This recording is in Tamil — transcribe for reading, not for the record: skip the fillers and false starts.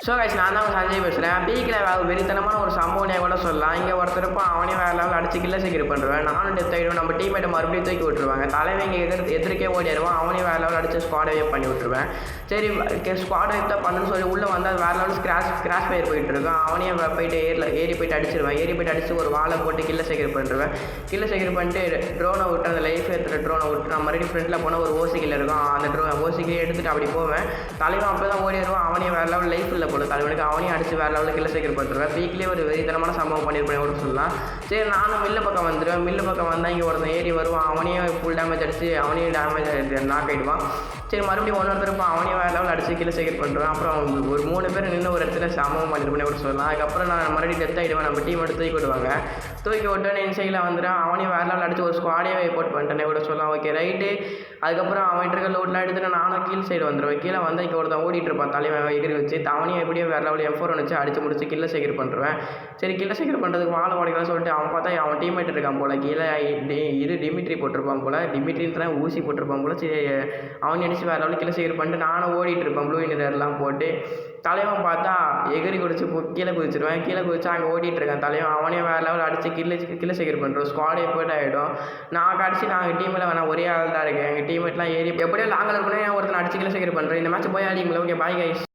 ஸோ கைஸ் நான் தான் சஞ்சய் பேசுகிறேன். பீக்கில் வெறித்தனமான ஒரு சம்பவனே கூட சொல்லலாம். இங்கே ஒருத்தருப்போ அவனே வேறு லெவல் அடிச்சு கில்ல சீக்கிரம் பண்ணுவேன். நானும் டெத் ஆகிடுவேன். நம்ம டீமேட்டை மறுபடியும் தூக்கி விட்டுருவாங்க. தலைவன் இங்கே எதிர்க்கே ஓடிடுவான். அவனே வேறு லெவல் அடிச்சு ஸ்குவாட் வேவ் பண்ணி விட்டுருவேன். சரி ஸ்குவாட் வேவ் தான் பண்ணுன்னு சொல்லி உள்ளே வந்தால் வேறு லெவல் கிராஷ் ஃபயர் போயிட்டு இருக்கான். அவனே போயிட்டு ஏறி போயிட்டு அடிச்சிருவேன். ஏறி போயிட்டு அடிச்சு ஒரு வாழை போட்டு கில்ல சீக்கிரம் பண்ணிடுவேன். கில்ல சீக்கிரம் பண்ணிட்டு ட்ரோனை விட்டு அந்த லைஃப் ஏற்றுற ட்ரோனை விட்டு நான் மறுபடியும் ஃப்ரெண்டில் போனால் ஒரு ஓசி கில்ல இருக்கும். அந்த ஓசிக்கிலே எடுத்துகிட்டு அப்படி போவேன். தலைவன் அப்போ தான் ஓடிடுவான். அவனே வேறு லெவல் லைஃப் இல்லை போல தலைவனுக்கு. அவனையும் அடிச்சு வேறு லெவலில் கில்ல சீக்கிரம் பண்ணிடுவேன். பீக்லேயே ஒரு வெறித்தனமான சம்பவம் பண்ணியிருப்பேன் கூட சொல்லலாம். சரி நானும் மில்லு பக்கம் வந்துடுவேன். மில்லு பக்கம் வந்தால் இங்கே ஒருத்தன் ஏறி வருவான். அவனையும் ஃபுல் டேமேஜ் அடிச்சு அவனையும் டேமேஜ் நாக் ஆகிடுவான். சரி மறுபடியும் ஒருத்தருப்பான். அவனையும் வேறு லெவல் அடிச்சு கில்ல சீக்கிரம் பண்ணுறேன். அப்புறம் ஒரு 3 பேர் நின்று ஒரு இடத்துல சம்பவம் பண்ணியிருப்பேன் கூட சொல்லலாம். அதுக்கப்புறம் நான் மறுபடியும் டெத் ஆகிடுவேன். நம்ம டீம் எடுத்து தூக்கி விடுவாங்க. தூக்கி விட்டோன்னு என் சைடில் வந்துடுறேன். அவனையும் வேறு லெவல் அடிச்சு ஒரு ஸ்குவாடே போட் பண்ணிட்டேனே கூட சொல்லலாம். Okay right. அதுக்கப்புறம் அவன் இருக்க லோட்லாம் எடுத்துட்டு நானும் கீழ் சைடு வந்துடுவேன். கீழே வந்து இங்கே ஒருத்தன் ஓடிட்டு இருப்பான். தலைவன் எகிரி வச்சு அவனையும் எப்படியோ வேறு லெவல் M4 வச்சு அடிச்சு முடிச்சு கில்ல சீக்கிரம் பண்ணுறேன். சரி கில்ல சீக்கிரம் பண்ணுறதுக்கு வாழை உடைக்கலாம்னு சொல்லிட்டு அவன் பார்த்தா அவன் டீம்மேட் இருக்கான் போல். கீழே டிமிட்ரி போட்டிருப்பான் போல். டிமிட்ரின்னு ஊசி போட்டிருப்பான் போல். சரி அவன் அடிச்சு வேறு லெவலில் கில்ல சீக்கிரம் பண்ணிட்டு நானும் ஓடிட்டு இருப்பேன். ப்ளூ இன்டர்லாம் போட்டு தலைவன் பார்த்தா எகிரி குடிச்சு கீழே குதிச்சிருவேன். கீழே குதிச்சு அங்கே ஓடிட்டு இருக்கேன். தலைவன் அவனையும் வேறு லெவல் அடிச்சு கில்ல சீக்கிரம் பண்ணுறோம். ஸ்குவாடே போய்ட்டு ஆகிடும். நான் கடிச்சு நாங்கள் டீமில் வேணால் ஒரே ஆள் தான் இருக்கேன். எங்கள் டீம்மேட்லாம் ஏறி எப்படியோ லாங்கில் இருக்கணும் ஒருத்தன் அடிச்சு கில்ல சீக்கிரம் பண்ணுறேன். இந்த மேட்ச் போய் ஆடிங்களா? Okay bye guys.